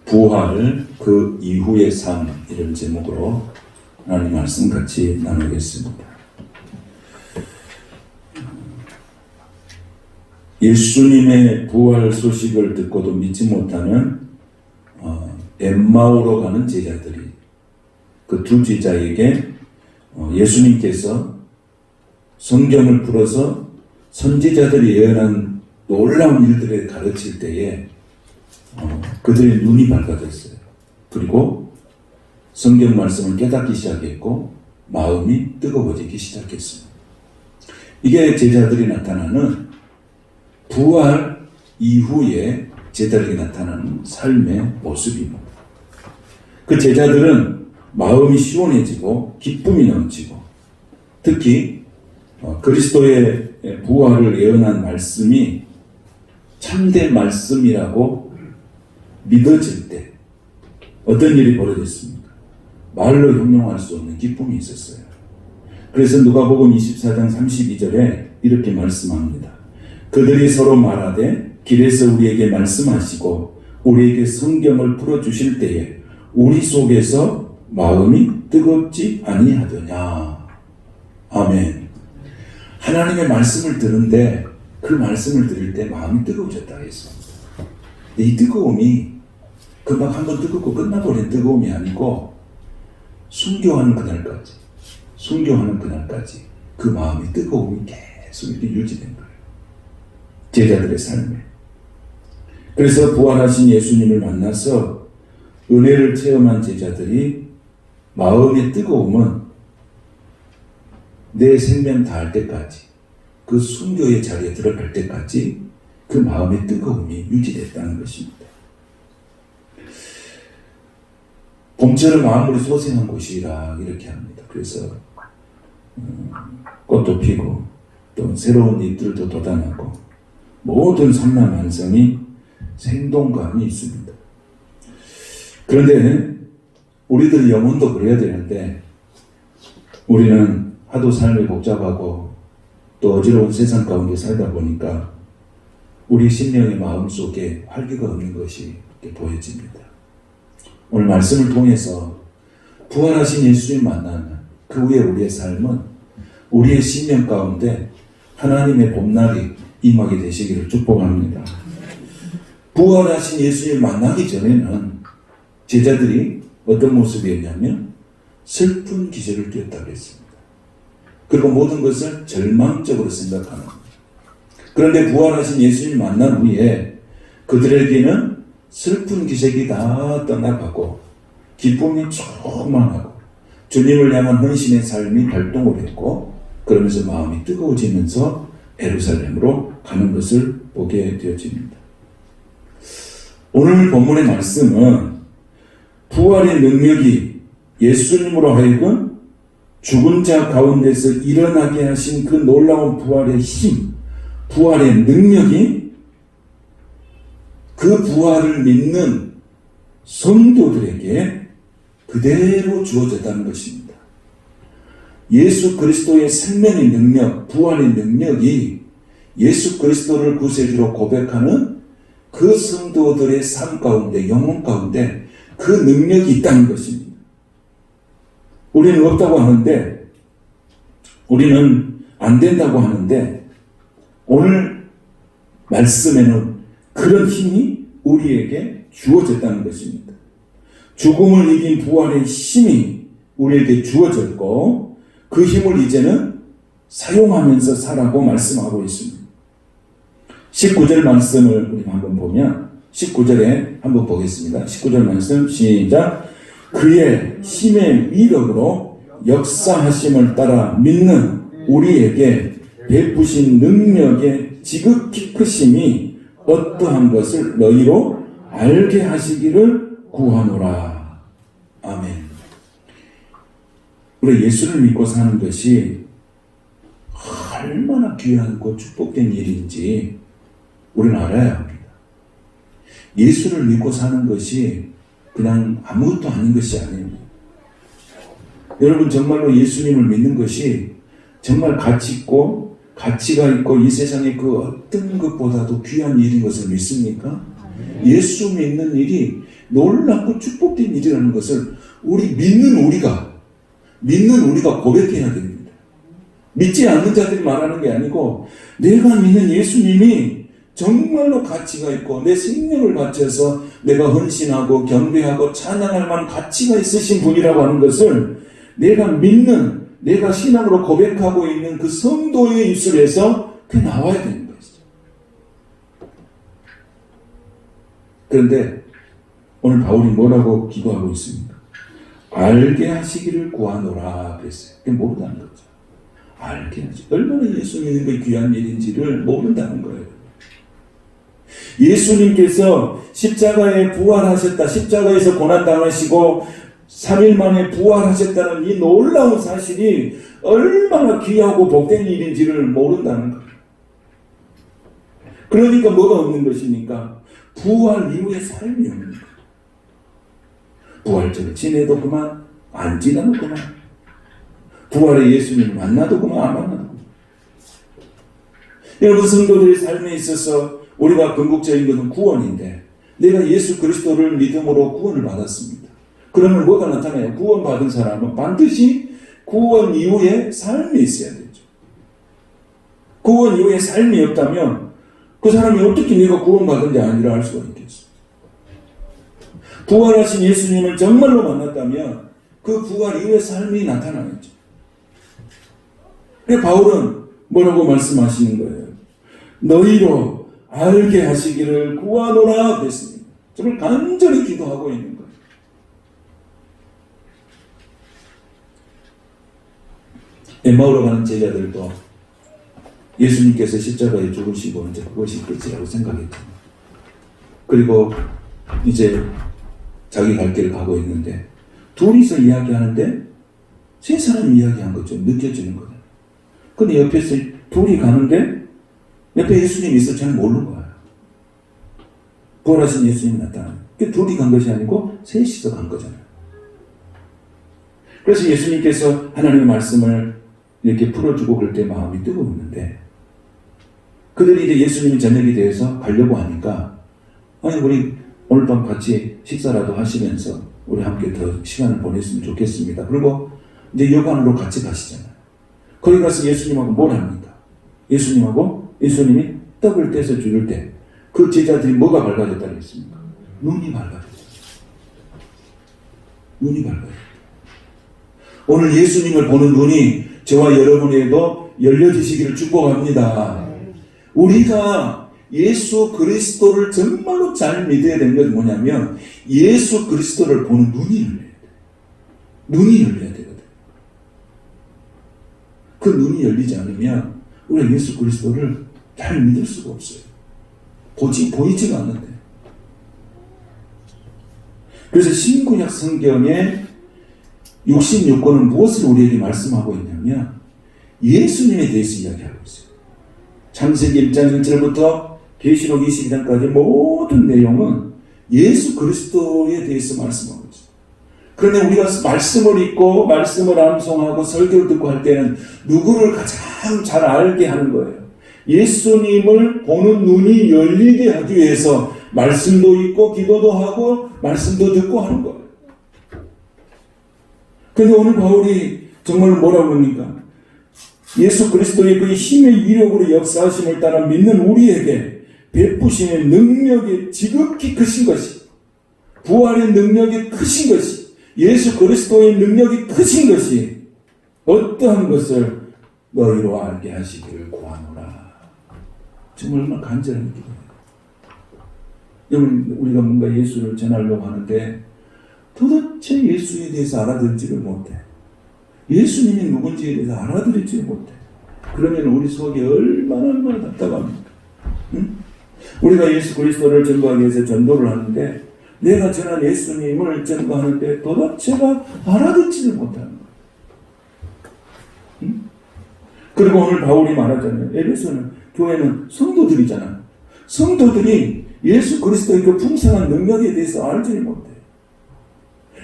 부활 그 이후의 삶, 이런 제목으로 하나님 말씀 같이 나누겠습니다. 예수님의 부활 소식을 듣고도 믿지 못하는 엠마오로 가는 제자들이, 그 두 제자에게 예수님께서 성경을 풀어서 선지자들이 예언한 놀라운 일들을 가르칠 때에 그들의 눈이 밝아졌어요. 그리고 성경 말씀을 깨닫기 시작했고 마음이 뜨거워지기 시작했습니다. 이게 제자들이 나타나는 부활 이후에 제자들에게 나타나는 삶의 모습입니다. 그 제자들은 마음이 시원해지고 기쁨이 넘치고, 특히 그리스도의 부활을 예언한 말씀이 참된 말씀이라고 믿어질 때 어떤 일이 벌어졌습니까? 말로 형용할 수 없는 기쁨이 있었어요. 그래서 누가복음 24장 32절에 이렇게 말씀합니다. 그들이 서로 말하되 길에서 우리에게 말씀하시고 우리에게 성경을 풀어주실 때에 우리 속에서 마음이 뜨겁지 아니하더냐. 아멘. 하나님의 말씀을 들은데 그 말씀을 들을 때 마음이 뜨거워졌다 했습니다. 이 뜨거움이 금방 한번 뜨겁고 끝나버린 뜨거움이 아니고 순교하는 그날까지 그 마음이 뜨거움이 계속 이렇게 유지된 거예요. 제자들의 삶에. 그래서 부활하신 예수님을 만나서 은혜를 체험한 제자들이 마음의 뜨거움은 내 생명 다할 때까지, 그 순교의 자리에 들어갈 때까지 그 마음의 뜨거움이 유지됐다는 것입니다. 봄처럼 마음으로 소생한 곳이라 이렇게 합니다. 그래서 꽃도 피고 또 새로운 잎들도 돋아나고 모든 산란만성이 생동감이 있습니다. 그런데 우리들의 영혼도 그래야 되는데 우리는 하도 삶이 복잡하고 또 어지러운 세상 가운데 살다 보니까 우리 심령의 마음속에 활기가 없는 것이 보여집니다. 오늘 말씀을 통해서 부활하신 예수님 만나는 그 후에 우리의 삶은 우리의 심령 가운데 하나님의 봄날이 임하게 되시기를 축복합니다. 부활하신 예수님 만나기 전에는 제자들이 어떤 모습이었냐면 슬픈 기색을 띄었다고 했습니다. 그리고 모든 것을 절망적으로 생각하는 겁니다. 그런데 부활하신 예수님 만난 후에 그들에게는 슬픈 기색이 다 떠나가고 기쁨이 충만하고 주님을 향한 헌신의 삶이 발동을 했고, 그러면서 마음이 뜨거워지면서 예루살렘으로 가는 것을 보게 되어집니다. 오늘 본문의 말씀은 부활의 능력이 예수님으로 하여금 죽은 자 가운데서 일어나게 하신 그 놀라운 부활의 힘, 부활의 능력이 그 부활을 믿는 성도들에게 그대로 주어졌다는 것입니다. 예수 그리스도의 생명의 능력, 부활의 능력이 예수 그리스도를 구세주로 고백하는 그 성도들의 삶 가운데, 영혼 가운데 그 능력이 있다는 것입니다. 우리는 없다고 하는데, 우리는 안 된다고 하는데, 오늘 말씀에는 그런 힘이 우리에게 주어졌다는 것입니다. 죽음을 이긴 부활의 힘이 우리에게 주어졌고 그 힘을 이제는 사용하면서 살라고 말씀하고 있습니다. 19절 말씀을 우리 한번 보면 19절에 한번 보겠습니다. 19절 말씀 시작. 그의 힘의 위력으로 역사하심을 따라 믿는 우리에게 베푸신 능력의 지극히 크심이 어떠한 것을 너희로 알게 하시기를 구하노라. 아멘. 우리 예수를 믿고 사는 것이 얼마나 귀하고 축복된 일인지 우리는 알아야 합니다. 예수를 믿고 사는 것이 그냥 아무것도 아닌 것이 아니에요. 여러분, 정말로 예수님을 믿는 것이 정말 가치 있고 가치가 있고 이 세상의 그 어떤 것보다도 귀한 일인 것을 믿습니까? 예수 믿는 일이 놀랍고 축복된 일이라는 것을 믿는 우리가 고백해야 됩니다. 믿지 않는 자들이 말하는 게 아니고 내가 믿는 예수님이 정말로 가치가 있고 내 생명을 바쳐서 내가 헌신하고 경배하고 찬양할 만한 가치가 있으신 분이라고 하는 것을 내가 믿는, 내가 신앙으로 고백하고 있는 그 성도의 입술에서 그게 나와야 되는 것이죠. 그런데 오늘 바울이 뭐라고 기도하고 있습니까? 알게 하시기를 구하노라 그랬어요. 그게 모른다는 거죠. 알게 하시. 얼마나 예수 믿는 게 귀한 일인지를 모른다는 거예요. 예수님께서 십자가에 부활하셨다. 십자가에서 고난당하시고 3일 만에 부활하셨다는 이 놀라운 사실이 얼마나 귀하고 복된 일인지를 모른다는 거예요. 그러니까 뭐가 없는 것입니까? 부활 이후의 삶이 없는 거예요. 부활절을 지내도 그만, 안 지나도 그만. 부활의 예수님을 만나도 그만, 안 만나도 그만. 여러분, 성도들의 삶에 있어서 우리가 궁극적인 것은 구원인데 내가 예수 그리스도를 믿음으로 구원을 받았습니다. 그러면 뭐가 나타나요? 구원받은 사람은 반드시 구원 이후에 삶이 있어야 되죠. 구원 이후에 삶이 없다면 그 사람이 어떻게 내가 구원받은지 아니라 알 수가 있겠어요. 부활하신 예수님을 정말로 만났다면 그 부활 이후의 삶이 나타나겠죠. 그래서 바울은 뭐라고 말씀하시는 거예요? 너희로 알게 하시기를 구하노라 그랬습니다. 정말 간절히 기도하고 있는 거예요. 엠마오로 가는 제자들도 예수님께서 십자가에 죽으시고 이제 그것이 끝이라고 생각했죠. 그리고 이제 자기 갈 길을 가고 있는데 둘이서 이야기하는데 세 사람이 이야기한 것처럼 느껴지는 거예요. 근데 옆에서 둘이 가는데 옆에 예수님이 있어 잘 모르는 거예요. 부활하신 예수님이 나타나요. 둘이 간 것이 아니고 셋이서 간 거잖아요. 그래서 예수님께서 하나님의 말씀을 이렇게 풀어주고 그럴 때 마음이 뜨거웠는데 그들이 이제 예수님이 저녁이 되어서 가려고 하니까 아니 우리 오늘 밤 같이 식사라도 하시면서 우리 함께 더 시간을 보냈으면 좋겠습니다. 그리고 이제 여관으로 같이 가시잖아요. 거기 가서 예수님하고 뭘 합니까? 예수님이 떡을 떼서 주실 때 그 제자들이 뭐가 밝아졌다고 했습니까? 눈이 밝아졌어요. 눈이 밝아졌어요. 오늘 예수님을 보는 눈이 저와 여러분에게도 열려지시기를 축복합니다. 우리가 예수 그리스도를 정말로 잘 믿어야 되는 것은 뭐냐면 예수 그리스도를 보는 눈이 열려야 돼요. 눈이 열려야 되거든. 그 눈이 열리지 않으면 우리가 예수 그리스도를 잘 믿을 수가 없어요. 보이지가 않는데. 그래서 신구약 성경의 66권은 무엇을 우리에게 말씀하고 있냐면 예수님에 대해서 이야기하고 있어요. 창세기 1장 1절부터 계시록 22장까지 모든 내용은 예수 그리스도에 대해서 말씀하고 있어요. 그런데 우리가 말씀을 읽고 말씀을 암송하고 설교를 듣고 할 때는 누구를 가장 잘 알게 하는 거예요. 예수님을 보는 눈이 열리게 하기 위해서 말씀도 읽고 기도도 하고 말씀도 듣고 하는 거예요. 그런데 오늘 바울이 정말 뭐라고 합니까? 예수 그리스도의 그 힘의 위력으로 역사하심을 따라 믿는 우리에게 베푸심의 능력이 지극히 크신 것이, 부활의 능력이 크신 것이, 예수 그리스도의 능력이 크신 것이 어떠한 것을 너희로 알게 하시기를 구하노라. 정말 얼마나 간절한 기도예요. 여러분, 우리가 뭔가 예수를 전하려고 하는데 도대체 예수에 대해서 알아듣지를 못해. 예수님이 누군지에 대해서 알아들지를 못해. 그러면 우리 속이 얼마나 답답합니까? 응? 우리가 예수 그리스도를 전도하기 위해서 전도를 하는데 내가 전한 예수님을 전도하는데 도대체가 알아듣지를 못하는 거예요. 응? 그리고 오늘 바울이 말하잖아요. 에베소는 교회는 성도들이잖아요. 성도들이 예수 그리스도의 그 풍성한 능력에 대해서 알지를 못해.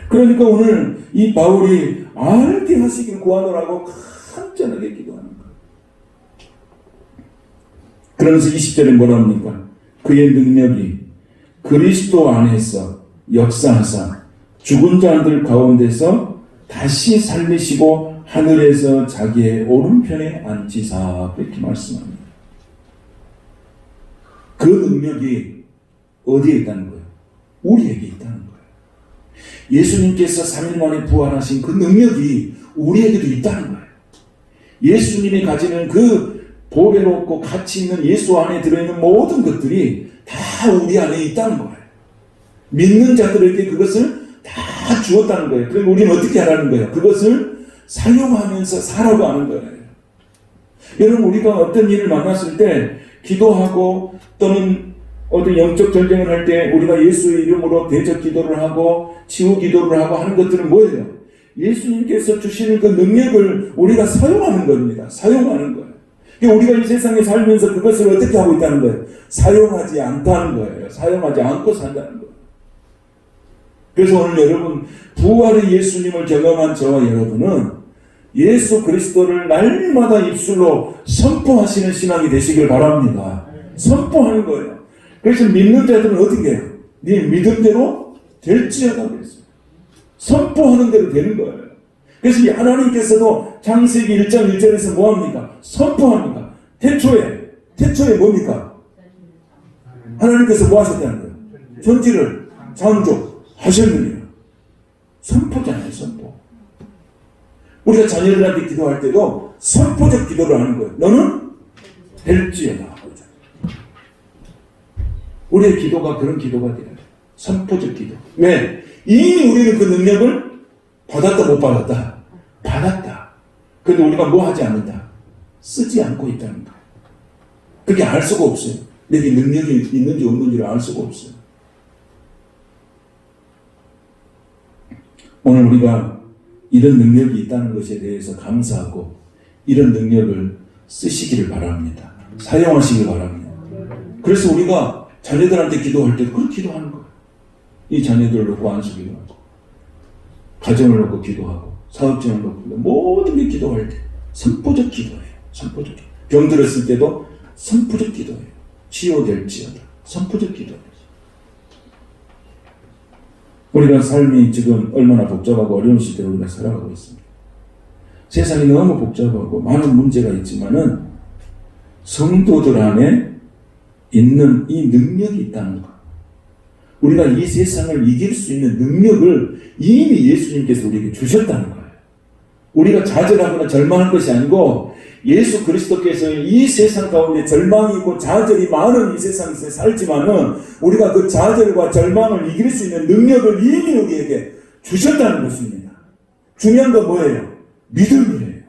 그러니까 오늘 이 바울이 알게 하시길 구하노라고 간절하게 기도하는 거예요. 그러면서 20절에 뭐라 합니까? 그의 능력이 그리스도 안에서 역사하사 죽은 자들 가운데서 다시 살리시고 하늘에서 자기의 오른편에 앉히사 그렇게 말씀합니다. 그 능력이 어디에 있다는 거예요? 우리에게 있다는 거예요. 예수님께서 3일 만에 부활하신 그 능력이 우리에게도 있다는 거예요. 예수님이 가지는 그 보배롭고 가치 있는 예수 안에 들어있는 모든 것들이 다 우리 안에 있다는 거예요. 믿는 자들에게 그것을 다 주었다는 거예요. 그럼 우리는 어떻게 하라는 거예요? 그것을 사용하면서 살아고 하는 거예요. 여러분, 우리가 어떤 일을 만났을 때 기도하고 또는 어떤 영적 전쟁을 할 때 우리가 예수의 이름으로 대적 기도를 하고 치유 기도를 하고 하는 것들은 뭐예요? 예수님께서 주시는 그 능력을 우리가 사용하는 겁니다. 사용하는 거예요. 우리가 이 세상에 살면서 그것을 어떻게 하고 있다는 거예요? 사용하지 않다는 거예요. 사용하지 않고 산다는 거예요. 그래서 오늘 여러분, 부활의 예수님을 경험한 저와 여러분은 예수 그리스도를 날마다 입술로 선포하시는 신앙이 되시길 바랍니다. 선포하는 거예요. 그래서 믿는 자들은 어떻게 해요? 네 믿음대로 될지어다 그랬어요. 선포하는 대로 되는 거예요. 그래서 하나님께서도 창세기 1장 1절에서 뭐합니까? 선포합니다. 태초에 뭡니까? 하나님께서 뭐 하셨다는 거예요? 천지를 창조하셨느니라. 선포잖아요. 선포. 우리가 자녀들한테 기도할 때도 선포적 기도를 하는 거예요. 너는 될지어다. 우리의 기도가 그런 기도가 돼야 돼요. 선포적 기도. 왜? 이미 우리는 그 능력을 받았다 못 받았다? 받았다. 그런데 우리가 뭐 하지 않는다? 쓰지 않고 있다는 거예요. 그렇게 알 수가 없어요. 내게 능력이 있는지 없는지를 알 수가 없어요. 오늘 우리가 이런 능력이 있다는 것에 대해서 감사하고 이런 능력을 쓰시기를 바랍니다. 사용하시길 바랍니다. 그래서 우리가 자녀들한테 기도할 때도 그렇게 기도하는 거예요. 이 자녀들을 놓고 안수기도 하고 가정을 놓고 기도하고 사업장을 놓고 모든 게 기도할 때 선포적 기도예요. 선포적 기도. 병들었을 때도 선포적 기도예요. 치유될지어다. 선포적 기도예요. 우리가 삶이 지금 얼마나 복잡하고 어려운 시대에 우리가 살아가고 있습니다. 세상이 너무 복잡하고 많은 문제가 있지만은 성도들 안에 있는 이 능력이 있다는 것. 우리가 이 세상을 이길 수 있는 능력을 이미 예수님께서 우리에게 주셨다는 거예요. 우리가 좌절하거나 절망할 것이 아니고 예수 그리스도께서 이 세상 가운데 절망이 있고 좌절이 많은 이 세상에서 살지만은 우리가 그 좌절과 절망을 이길 수 있는 능력을 이미 우리에게 주셨다는 것입니다. 중요한 건 뭐예요? 믿음이에요.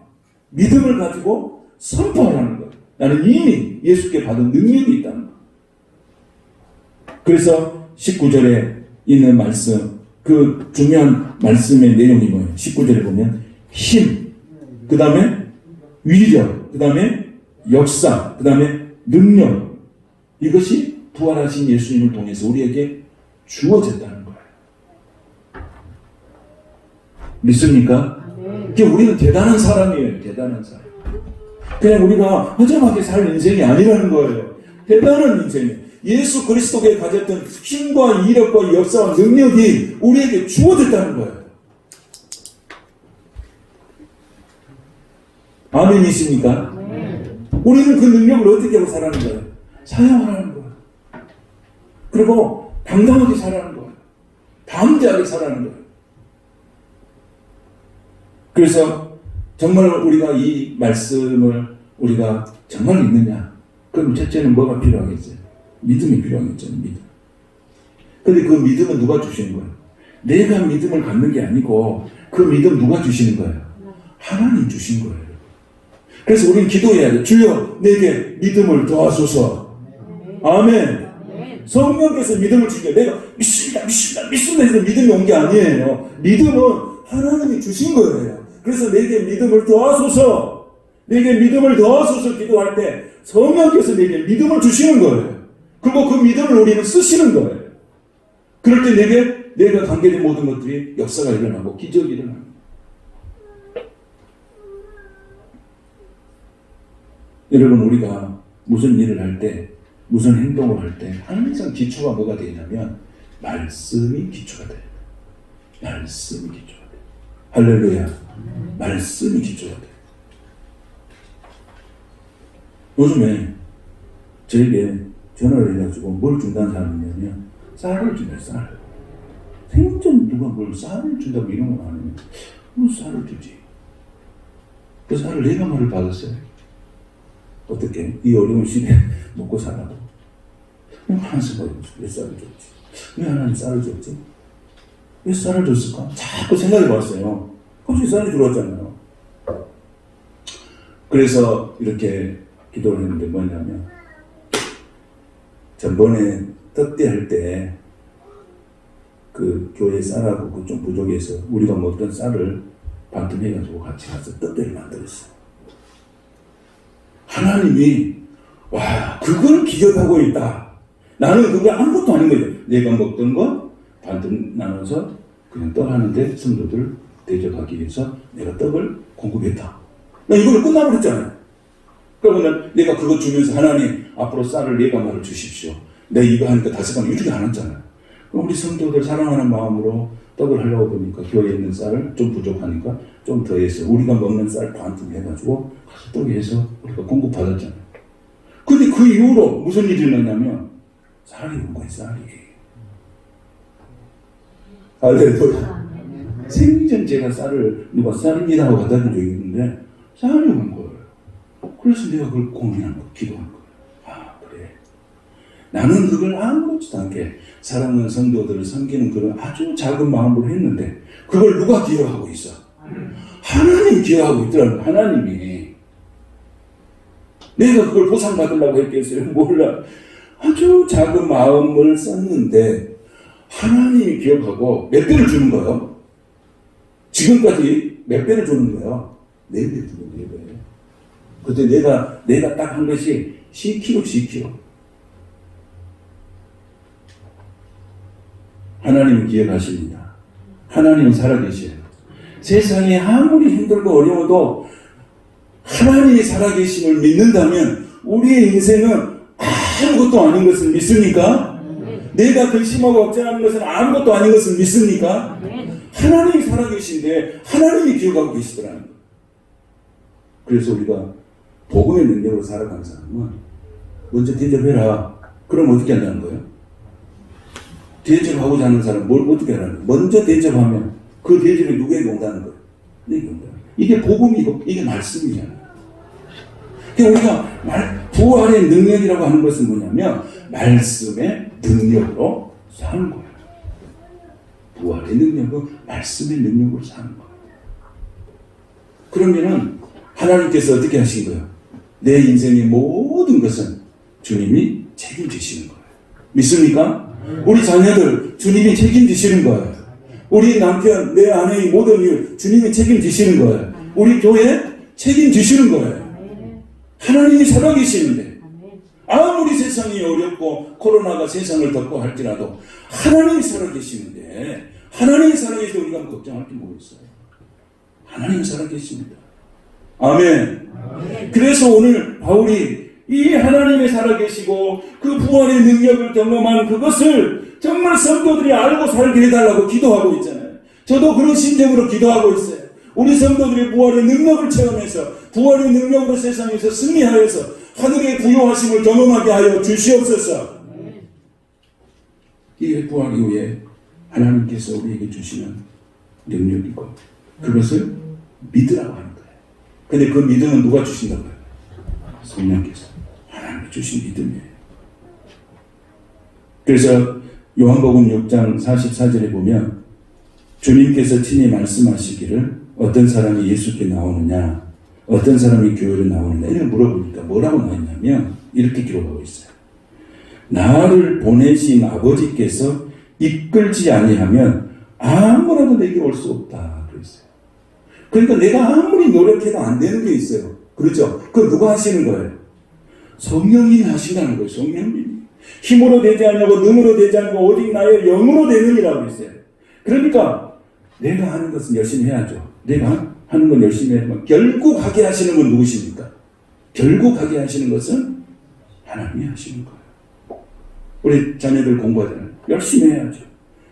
믿음을 가지고 선포하라는 거예요. 나는 이미 예수께 받은 능력이 있다는 거예요. 그래서 19절에 있는 말씀, 그 중요한 말씀의 내용이 뭐예요? 19절에 보면 힘, 그 다음에 위력, 그 다음에 역사, 그 다음에 능력, 이것이 부활하신 예수님을 통해서 우리에게 주어졌다는 거예요. 믿습니까? 우리는 대단한 사람이에요. 대단한 사람. 그냥 우리가 허접하게 살 인생이 아니라는 거예요. 대단한 인생이에요. 예수 그리스도께 가졌던 힘과 이력과 역사와 능력이 우리에게 주어졌다는 거예요. 아멘이십니까? 우리는 그 능력을 어떻게 하고 살아가는 거예요? 사용하라는 거예요. 그리고 당당하게 살아가는 거예요. 담대하게 살아가는 거예요. 그래서 정말 우리가 이 말씀을 우리가 정말 믿느냐? 그럼 첫째는 뭐가 필요하겠어요? 믿음이 필요하겠죠. 믿음. 근데 그 믿음은 누가 주시는 거예요? 내가 믿음을 갖는 게 아니고 그 믿음 누가 주시는 거예요? 하나님 주신 거예요. 그래서 우리는 기도해야 돼요. 주여 내게 믿음을 더하소서. 아멘. 성령께서 믿음을 주시니까 내가 믿습니다 해서 믿음이 온 게 아니에요. 믿음은 하나님이 주신 거예요. 그래서 내게 믿음을 더하소서. 내게 믿음을 더하소서 기도할 때 성령께서 내게 믿음을 주시는 거예요. 그리고 그 믿음을 우리는 쓰시는 거예요. 그럴 때 내가 관계된 모든 것들이 역사가 일어나고 기적이 일어납니다. 여러분, 우리가 무슨 일을 할 때 무슨 행동을 할 때 항상 기초가 뭐가 되냐면 말씀이 기초가 돼요. 말씀이 기초가 돼요. 할렐루야. 말씀이 기초가 돼요. 요즘에 저에게 전화를 해가지고 뭘 준다는 사람이 있냐면 쌀을 준다. 쌀. 생전 누가 뭘 쌀을 준다고 이런 건 안 해요. 뭐 쌀을 주지. 그 쌀을 내가 말을 받았어요. 어떻게? 이 어려운 시대에 먹고 살라고. 한숨 왜 쌀을 줬지? 왜 하나님 쌀을 줬지? 왜 쌀을 줬을까? 자꾸 생각해 봤어요. 갑자기 쌀이 들어왔잖아요. 그래서 이렇게 기도를 했는데 뭐냐면, 전번에 떡대 할 때, 그 교회 쌀하고 그 좀 부족해서 우리가 먹던 쌀을 반tum해가지고 같이 가서 떡대를 만들었어요. 하나님이, 와, 그걸 기억하고 있다. 나는 그게 아무것도 아닌 거죠. 내가 먹던 거 반tum 나눠서 그냥 떡 하는데 성도들 대접하기 위해서 내가 떡을 공급했다. 나 이걸로 끝나버렸잖아요. 그러면 내가 그거 주면서 하나님 앞으로 쌀을 4가마를 주십시오. 내가 이거 하니까 5가마 이렇게 안 했잖아요. 그럼 우리 성도들 사랑하는 마음으로 떡을 하려고 보니까 교회에 있는 쌀을 좀 부족하니까 좀 더해서 우리가 먹는 쌀 반tum 해가지고 가서 떡에 해서 우리가 공급받았잖아요. 근데 그 이후로 무슨 일이 일어났냐면 쌀이 온 거예요. 쌀이. 할렐루야. 생전 제가 쌀을 누가 쌀입니다 하고 갖다 준 적이 있는데 쌀이 온 거예요. 그래서 내가 그걸 고민한 거, 기도한 거예요. 아, 그래. 나는 그걸 아무렇지도 않게 사랑하는 성도들을 섬기는 그런 아주 작은 마음으로 했는데 그걸 누가 기여하고 있어? 하나님 기여하고 있더라고요. 하나님이. 내가 그걸 보상받으려고 했겠어요? 몰라. 아주 작은 마음을 썼는데 하나님이 기억하고 몇 배를 주는 거예요? 지금까지 몇 배를 주는 거예요? 4배 주는 거예요. 그때 내가 딱 한 것이 10kg. 하나님은 기억하십니다. 하나님은 살아계셔요. 세상이 아무리 힘들고 어려워도 하나님이 살아계심을 믿는다면 우리의 인생은 아무것도 아닌 것을 믿습니까? 내가 근심하고 걱정하는 것은 아무것도 아닌 것을 믿습니까? 하나님이 살아계신데 하나님이 기억하고 계시더라는 거예요. 그래서 우리가 복음의 능력으로 살아가는 사람은 먼저 대접해라. 그럼 어떻게 한다는 거예요? 대접하고자 하는 사람은 뭘 어떻게 하라는 거예요? 먼저 대접하면 그 대접이 누구에게 온다는 거예요? 내게 온다. 이게 복음이고 이게 말씀이잖아요. 그러니까 우리가 부활의 능력이라고 하는 것은 뭐냐면 말씀의 능력으로 사는 거예요. 부활의 능력은 말씀의 능력으로 사는 거예요. 그러면은 하나님께서 어떻게 하신 거예요? 내 인생의 모든 것은 주님이 책임지시는 거예요. 믿습니까? 우리 자녀들 주님이 책임지시는 거예요. 우리 남편, 내 아내의 모든 일 주님이 책임지시는 거예요. 우리 교회 책임지시는 거예요. 하나님이 살아계시는데 아무리 세상이 어렵고 코로나가 세상을 덮고 할지라도 하나님이 살아계시는데 하나님이 살아계시는데 우리가 걱정할 게 뭐 있어요? 하나님이 살아계십니다. 아멘. 그래서 오늘 바울이 이 하나님이 살아계시고 그 부활의 능력을 경험한 그것을 정말 성도들이 알고 살게 해달라고 기도하고 있잖아요. 저도 그런 심정으로 기도하고 있어요. 우리 성도들이 부활의 능력을 체험해서 부활의 능력으로 세상에서 승리하여서 하늘의 부요하심을 경험하게 하여 주시옵소서. 이게 부활 이후에 하나님께서 우리에게 주시는 능력이고 그것을 믿으라고 하는 거예요. 근데 그 믿음은 누가 주신다고요? 성령께서. 하나님이 주신 믿음이에요. 그래서 요한복음 6장 44절에 보면 주님께서 친히 말씀하시기를 어떤 사람이 예수께 나오느냐 어떤 사람이 교회로 나오느냐 이렇게 물어보니까 뭐라고 나왔냐면 이렇게 기록하고 있어요. 나를 보내신 아버지께서 이끌지 아니하면 아무라도 내게 올 수 없다 그랬어요. 그러니까 내가 아무리 노력해도 안 되는 게 있어요. 그렇죠? 그건 누가 하시는 거예요? 성령님이 하신다는 거예요. 성령님이. 힘으로 되지 않냐고 능으로 되지 않고 오직 나의 영으로 되느니라고 했어요. 그러니까 내가 하는 것은 열심히 해야죠. 내가 하는 건 열심히 해야지만 결국 하게 하시는 건 누구십니까? 결국 하게 하시는 것은 하나님이 하시는 거예요. 우리 자녀들 공부하잖아요. 열심히 해야죠.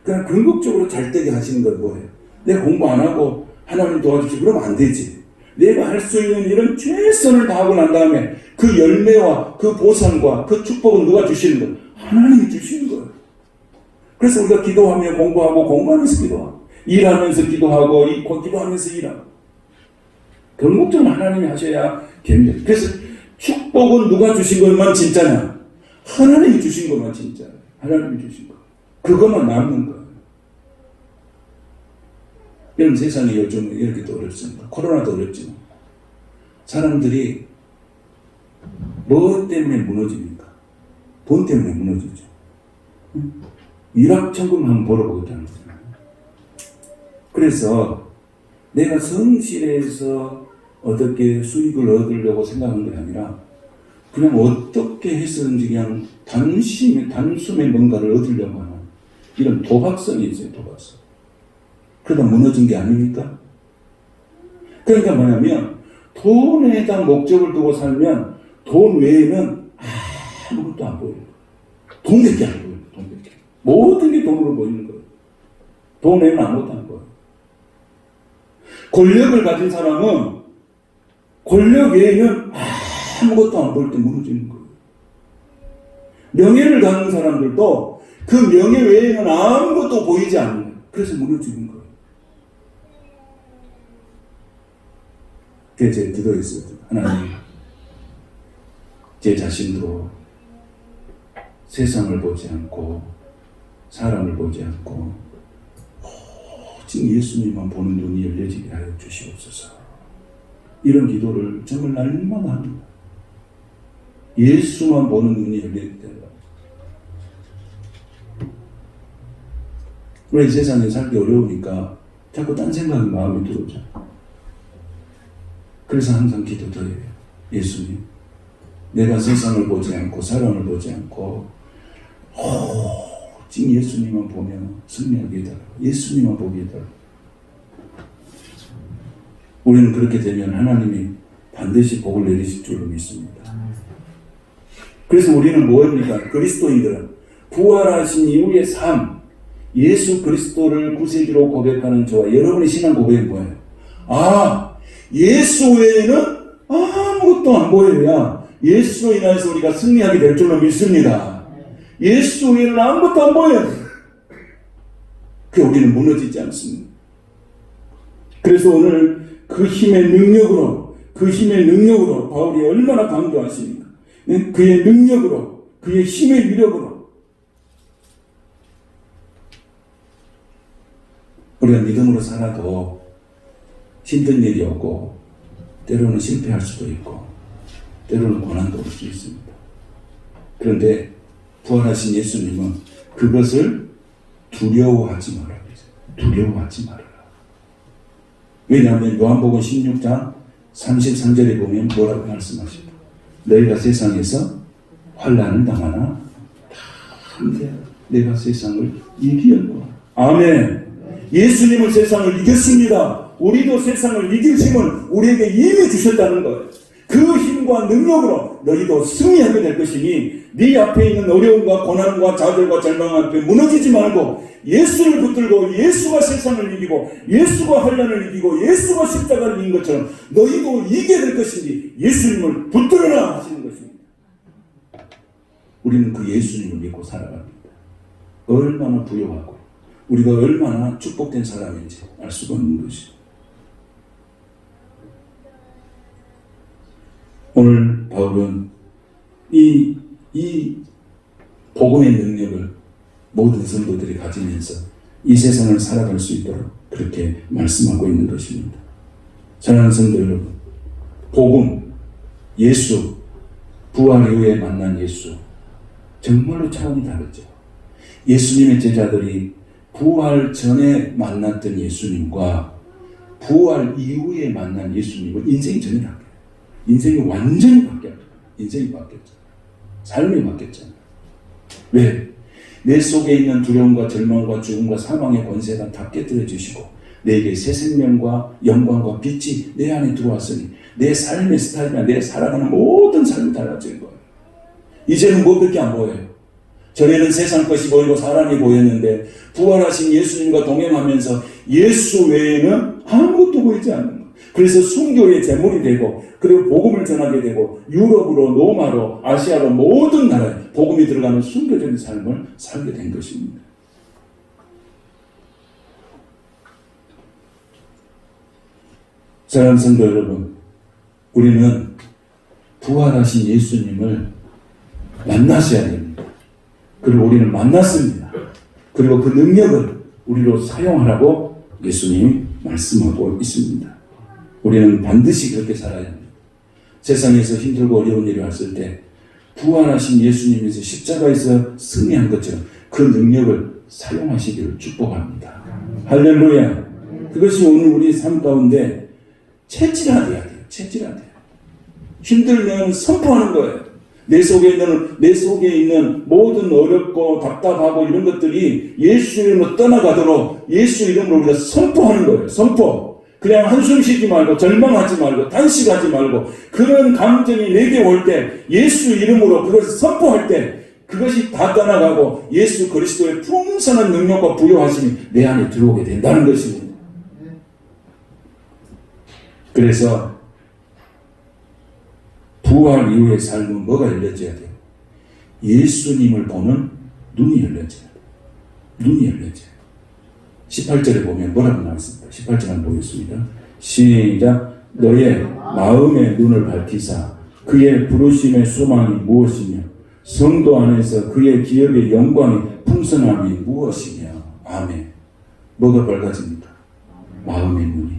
그냥 궁극적으로 잘 되게 하시는 건 뭐예요? 내가 공부 안 하고 하나님 도와주시고 그러면 안 되지. 내가 할 수 있는 일은 최선을 다하고 난 다음에 그 열매와 그 보상과 그 축복은 누가 주시는 거예요? 하나님이 주시는 거예요. 그래서 우리가 기도하며 공부하고 공부하면서 기도하고 일하면서 기도하고 기도하면서 일하고 결국적으로 하나님이 하셔야 됩니다. 그래서 축복은 누가 주신 것만 진짜냐? 하나님이 주신 것만 진짜예요. 하나님이 주신 거. 그것만 남는 거예요. 여러분 세상이 요즘 이렇게도 어렵습니다. 코로나도 어렵지만 사람들이 뭐 때문에 무너집니까? 돈 때문에 무너지죠. 일확천금 한번 벌어보겠다는 거잖아요. 그래서 내가 성실해서 어떻게 수익을 얻으려고 생각한 게 아니라 그냥 어떻게 해서든지 그냥 단숨에 뭔가를 얻으려고 하는 이런 도박성이 있어요. 도박성. 그러다 무너진 게 아닙니까? 그러니까 뭐냐면 돈에다 목적을 두고 살면 돈 외에는 아무것도 안 보여요. 돈밖에 안 보여요. 돈밖에. 모든 게 돈으로 보이는 거예요. 돈 외에는 아무것도 안 보여요. 권력을 가진 사람은 권력 외에는 아무것도 안 보일 때 무너지는 거예요. 명예를 갖는 사람들도 그 명예 외에는 아무것도 보이지 않는 거예요. 그래서 무너지는 거예요. 그게 제 기도였어요. 하나님, 제 자신도 세상을 보지 않고 사람을 보지 않고 오직 예수님만 보는 눈이 열려지게 하여 주시옵소서. 이런 기도를 정말 날마다 합니다. 예수만 보는 눈이 열릴 때 우리 세상에 살기 어려우니까 자꾸 딴 생각이 마음에 들어오죠. 그래서 항상 기도드려요. 예수님, 내가 세상을 보지 않고 사람을 보지 않고 오직 예수님만 보면 승리하게 해달라고. 예수님만 보게 해달라고. 우리는 그렇게 되면 하나님이 반드시 복을 내리실 줄로 믿습니다. 그래서 우리는 뭐입니까? 그리스도인들은 부활하신 이후의 삶, 예수 그리스도를 구세주로 고백하는 저와 여러분의 신앙 고백은 뭐예요? 예수 외에는 아무것도 안 보여야 예수로 인해서 우리가 승리하게 될 줄로 믿습니다. 예수 외에는 아무것도 안 보여요. 그 우리는 무너지지 않습니다. 그래서 오늘 그 힘의 능력으로 바울이 얼마나 강조하십니까? 그의 능력으로, 그의 힘의 위력으로 우리가 믿음으로 살아도 힘든 일이 오고 때로는 실패할 수도 있고 때로는 고난도 올 수 있습니다. 그런데 부활하신 예수님은 그것을 두려워하지 말아라. 두려워하지 말아라. 왜냐하면 요한복음 16장 33절에 보면 뭐라고 말씀하십니까? 너희가 세상에서 환난을 당하나 담대하라. 내가 세상을 이기었노라. 아멘. 예수님은 세상을 이겼습니다. 우리도 세상을 이길 힘을 우리에게 이미 주셨다는 거예요. 그 힘과 능력으로 너희도 승리하게 될 것이니 네 앞에 있는 어려움과 고난과 좌절과 절망 앞에 무너지지 말고 예수를 붙들고 예수가 세상을 이기고 예수가 환난을 이기고 예수가 십자가를 이긴 것처럼 너희도 이기게 될 것이니 예수님을 붙들어라 하시는 것입니다. 우리는 그 예수님을 믿고 살아갑니다. 얼마나 부유하고 우리가 얼마나 축복된 사람인지 알 수가 없는 것이죠. 오늘 바울은 이 복음의 능력을 모든 성도들이 가지면서 이 세상을 살아갈 수 있도록 그렇게 말씀하고 있는 것입니다. 사랑하는 성도 여러분, 복음, 예수, 부활 이후에 만난 예수, 정말로 차원이 다르죠. 예수님의 제자들이 부활 전에 만났던 예수님과 부활 이후에 만난 예수님은 인생이 전혀 다르죠. 인생이 완전히 바뀌었죠. 인생이 바뀌었죠. 삶이 바뀌었잖아요. 왜? 내 속에 있는 두려움과 절망과 죽음과 사망의 권세가 다 깨뜨려 주시고 내게 새 생명과 영광과 빛이 내 안에 들어왔으니 내 삶의 스타일이나 내 살아가는 모든 삶이 달라진 거예요. 이제는 뭐밖에 안 보여요. 전에는 세상 것이 보이고 사람이 보였는데 부활하신 예수님과 동행하면서 예수 외에는 아무것도 보이지 않는 거예요. 그래서 순교의 제물이 되고 그리고 복음을 전하게 되고 유럽으로 로마로 아시아로 모든 나라에 복음이 들어가는 순교적인 삶을 살게 된 것입니다. 사랑하는 성도 여러분, 우리는 부활하신 예수님을 만나셔야 됩니다. 그리고 우리는 만났습니다. 그리고 그 능력을 우리로 사용하라고 예수님이 말씀하고 있습니다. 우리는 반드시 그렇게 살아야 합니다. 세상에서 힘들고 어려운 일이 왔을 때 부활하신 예수님에서 십자가에서 승리한 것처럼 그 능력을 사용하시기를 축복합니다. 할렐루야. 그것이 오늘 우리 삶 가운데 체질화돼야 돼요. 체질화돼요. 힘들면 선포하는 거예요. 내 속에 있는 모든 어렵고 답답하고 이런 것들이 예수 이름으로 떠나가도록 예수 이름으로 우리가 선포하는 거예요. 선포. 그냥 한숨 쉬지 말고 절망하지 말고 단식하지 말고 그런 감정이 내게 올 때 예수 이름으로 그것을 선포할 때 그것이 다 떠나가고 예수 그리스도의 풍성한 능력과 부요하심이 내 안에 들어오게 된다는 것입니다. 그래서 부활 이후의 삶은 뭐가 열려져야 돼요? 예수님을 보는 눈이 열려져야 돼요. 눈이 열려져요. 18절에 보면 뭐라고 나왔습니까? 18절 한번 보겠습니다. 시작. 너의 마음의 눈을 밝히사 그의 부르심의 소망이 무엇이며 성도 안에서 그의 기업의 영광이 풍성함이 무엇이며. 아멘. 뭐가 밝아집니까? 마음의 눈이.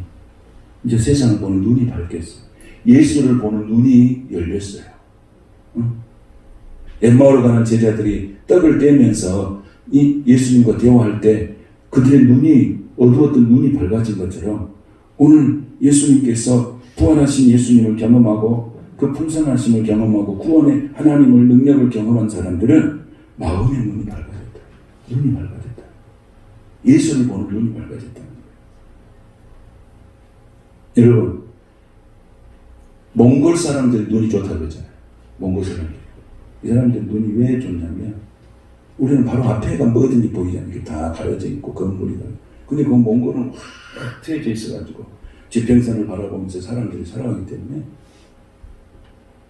이제 세상을 보는 눈이 밝겠어요. 예수를 보는 눈이 열렸어요. 엠마오로 가는 제자들이 떡을 떼면서 이 예수님과 대화할 때 그들의 눈이 어두웠던 눈이 밝아진 것처럼 오늘 예수님께서 부활하신 예수님을 경험하고 그 풍성하심을 경험하고 구원의 하나님을 능력을 경험한 사람들은 마음의 눈이 밝아졌다. 눈이 밝아졌다. 예수를 보는 눈이 밝아졌다. 여러분, 몽골 사람들 눈이 좋다고 그러잖아요. 몽골 사람들. 이 사람들 눈이 왜 좋냐면 우리는 바로 앞에가 뭐든지 보이잖아요. 이게 다 가려져 있고 건물이. 근데 그 몽골은 확 트여져 있어가지고 지평선을 바라보면서 사람들이 살아가기 때문에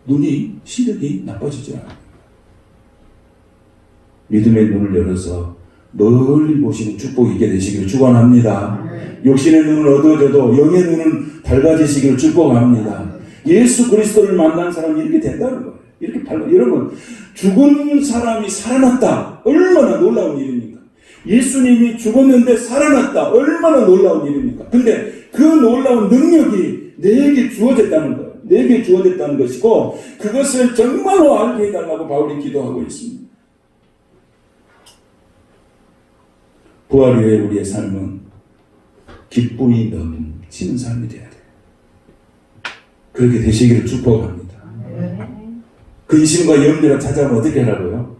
눈이 시력이 나빠지지 않아요. 믿음의 눈을 열어서 멀리 보시는 축복이 있게 되시기를 축원합니다. 육신의 눈은 어두워져도 영의 눈은 밝아지시기를 축복합니다. 예수 그리스도를 만난 사람이 이렇게 된다는 거예요. 이렇게 밝아. 여러분, 죽은 사람이 살아났다. 얼마나 놀라운 일입니까? 예수님이 죽었는데 살아났다. 얼마나 놀라운 일입니까? 근데 그 놀라운 능력이 내게 주어졌다는 거예요. 내게 주어졌다는 것이고 그것을 정말로 알게 해달라고 바울이 기도하고 있습니다. 부활 이후에 우리의 삶은 기쁨이 넘치는 삶이 되어야 돼요. 그렇게 되시기를 축복합니다. 근심과 염려가 찾아오면 어떻게 하라고요?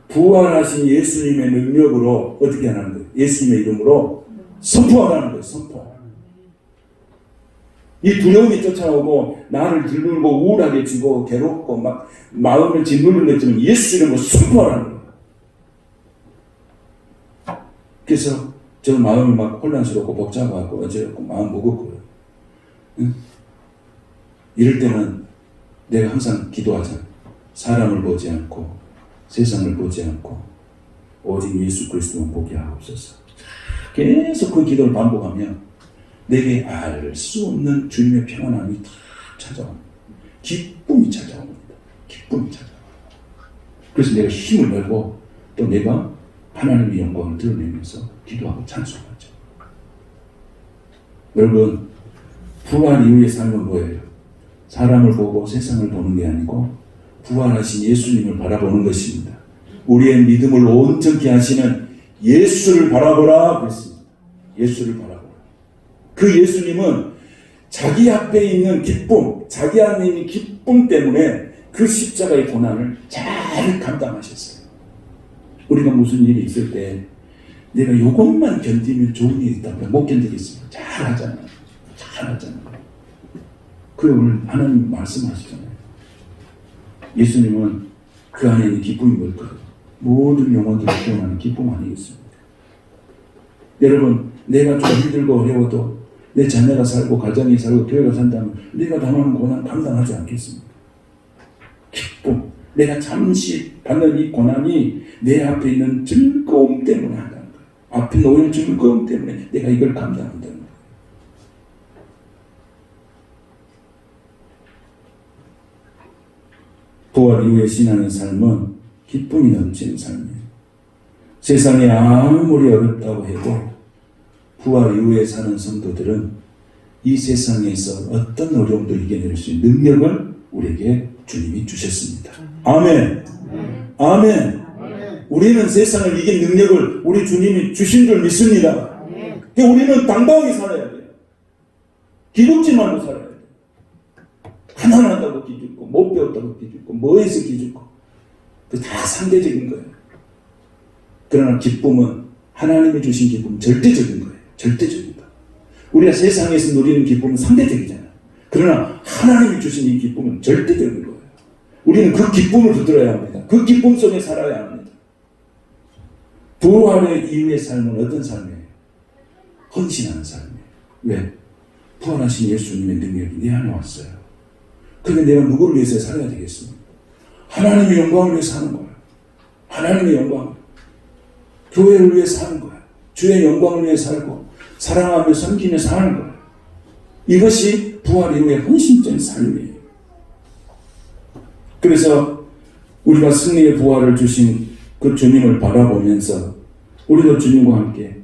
부활하신 예수님의 능력으로 어떻게 하는 거예요? 예수님의 이름으로 선포하라는 거예요. 선포. 이 두려움이 쫓아오고 나를 들고 우울하게 지고 괴롭고 막 마음을 짓누르는 것처럼 예수 이름으로 선포하라는 거예요. 그래서 저 마음이 막 혼란스럽고 복잡하고 어지럽고 마음 무겁고요. 응? 이럴 때는 내가 항상 기도하잖아. 사람을 보지 않고 세상을 보지 않고 오직 예수 그리스도만 보게 하옵소서. 계속 그 기도를 반복하면 내게 알 수 없는 주님의 평안함이 다 찾아옵니다. 기쁨이 찾아옵니다. 기쁨이 찾아옵니다. 그래서 내가 힘을 내고 또 내가 하나님의 영광을 드러내면서 기도하고 찬송하죠. 여러분, 부활 이후의 삶은 뭐예요? 사람을 보고 세상을 보는 게 아니고 부활하신 예수님을 바라보는 것입니다. 우리의 믿음을 온전히 하시는 예수를 바라보라 그랬습니다. 예수를 바라보라. 그 예수님은 자기 앞에 있는 기쁨, 자기 안에 있는 기쁨 때문에 그 십자가의 고난을 잘 감당하셨어요. 우리가 무슨 일이 있을 때 내가 이것만 견디면 좋은 일이 있다고 못 견디겠어요. 잘하잖아요. 잘하잖아요. 그래 오늘 하나님 말씀하시잖아요. 예수님은 그 안에 있는 기쁨이 뭘까요? 모든 영혼들이 경험하는 기쁨 아니겠습니까? 여러분, 내가 좀 힘들고 어려워도 내 자녀가 살고 가정이 살고 교회가 산다면 내가 당하는 고난 감당하지 않겠습니까? 기쁨. 내가 잠시 받는 이 고난이 내 앞에 있는 즐거움 때문에 한다는 거예요. 앞에 놓일 즐거움 때문에 내가 이걸 감당한다는 거예요. 부활 이후에 신하는 삶은 기쁨이 넘치는 삶이에요. 세상이 아무리 어렵다고 해도 부활 이후에 사는 성도들은 이 세상에서 어떤 어려움도 이겨낼 수 있는 능력을 우리에게 주님이 주셨습니다. 아멘. 아멘. 우리는 세상을 이긴 능력을 우리 주님이 주신 줄 믿습니다. 우리는 당당하게 살아야 돼요. 기죽지 말고 살아야 돼요. 가난하다고 기죽고 못 배웠다고 기죽고 뭐해서 기죽고 그 다 상대적인 거예요. 그러나 기쁨은 하나님이 주신 기쁨은 절대적인 거예요. 절대적인 거. 우리가 세상에서 누리는 기쁨은 상대적이잖아요. 그러나 하나님이 주신 이 기쁨은 절대적인 거예요. 우리는 그 기쁨을 붙들어야 합니다. 그 기쁨 속에 살아야 합니다. 부활의 이후의 삶은 어떤 삶이에요? 헌신하는 삶이에요. 왜? 부활하신 예수님의 능력이 내 안에 왔어요. 그러니까 내가 누구를 위해서 살아야 되겠습니까? 하나님의 영광을 위해서 사는 거예요. 하나님의 영광. 교회를 위해서 사는 거예요. 주의 영광을 위해 살고 사랑하며 섬기며 사는 거예요. 이것이 부활 이후의 헌신적인 삶이에요. 그래서 우리가 승리의 부활을 주신 그 주님을 바라보면서 우리도 주님과 함께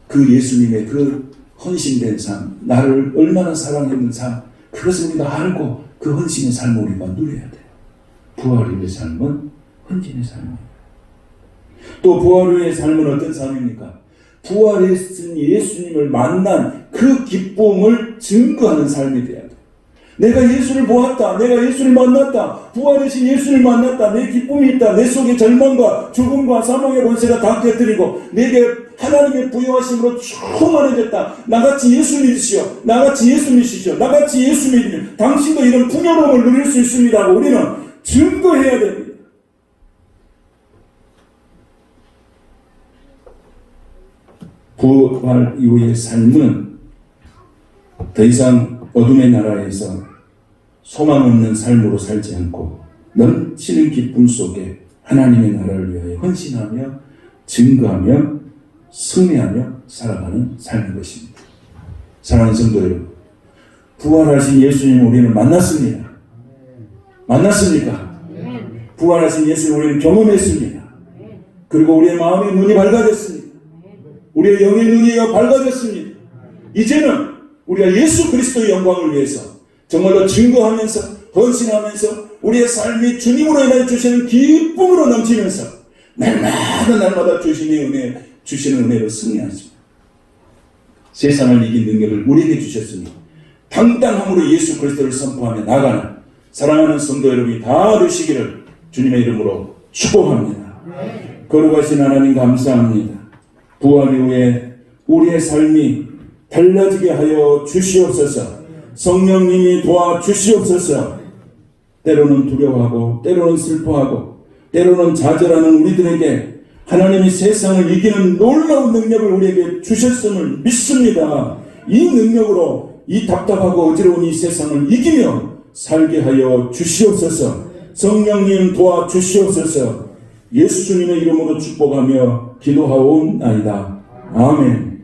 그 예수님의 그 헌신된 삶, 나를 얼마나 사랑했는 삶, 그것을 우리가 알고 그 헌신의 삶을 우리가 누려야 돼요. 부활 이후의 삶은 헌신의 삶이에요. 또 부활 후의 삶은 어떤 삶입니까? 부활했은 예수님을 만난 그 기쁨을 증거하는 삶이 돼야 돼. 내가 예수를 보았다. 내가 예수를 만났다. 부활하신 예수를 만났다. 내 기쁨이 있다. 내 속에 절망과 죽음과 사망의 권세가 다 깨뜨리고 내게 하나님의 부여하심으로 충만해졌다. 나같이 예수 믿으시오. 나같이 예수 믿으시오. 나같이 예수 믿으면 당신도 이런 풍요로움을 누릴 수 있습니다. 우리는 증거해야 됩니다. 부활 이후의 삶은 더 이상 어둠의 나라에서 소망 없는 삶으로 살지 않고 넘치는 기쁨 속에 하나님의 나라를 위하여 헌신하며 증거하며 승리하며 살아가는 삶인 것입니다. 사랑하는 성도 여러분, 부활하신 예수님 우리는 만났습니다. 만났습니까? 부활하신 예수님 우리는 경험했습니다. 그리고 우리의 마음의 눈이 밝아졌습니다. 우리의 영의 눈이 밝아졌습니다. 이제는 우리가 예수 그리스도의 영광을 위해서 정말로 증거하면서 헌신하면서 우리의 삶이 주님으로 인하여 주시는 기쁨으로 넘치면서 날마다 주시는 은혜로 승리하십니다. 세상을 이긴 능력을 우리에게 주셨으니 당당함으로 예수 그리스도를 선포하며 나가는 사랑하는 성도 여러분이 다 되시기를 주님의 이름으로 축복합니다. 거룩하신 하나님 감사합니다. 부활 이후에 우리의 삶이 달라지게 하여 주시옵소서. 성령님이 도와주시옵소서. 때로는 두려워하고 때로는 슬퍼하고 때로는 좌절하는 우리들에게 하나님이 세상을 이기는 놀라운 능력을 우리에게 주셨음을 믿습니다. 이 능력으로 이 답답하고 어지러운 이 세상을 이기며 살게 하여 주시옵소서. 성령님 도와주시옵소서. 예수님의 이름으로 축복하며 기도하옵나이다. 아멘.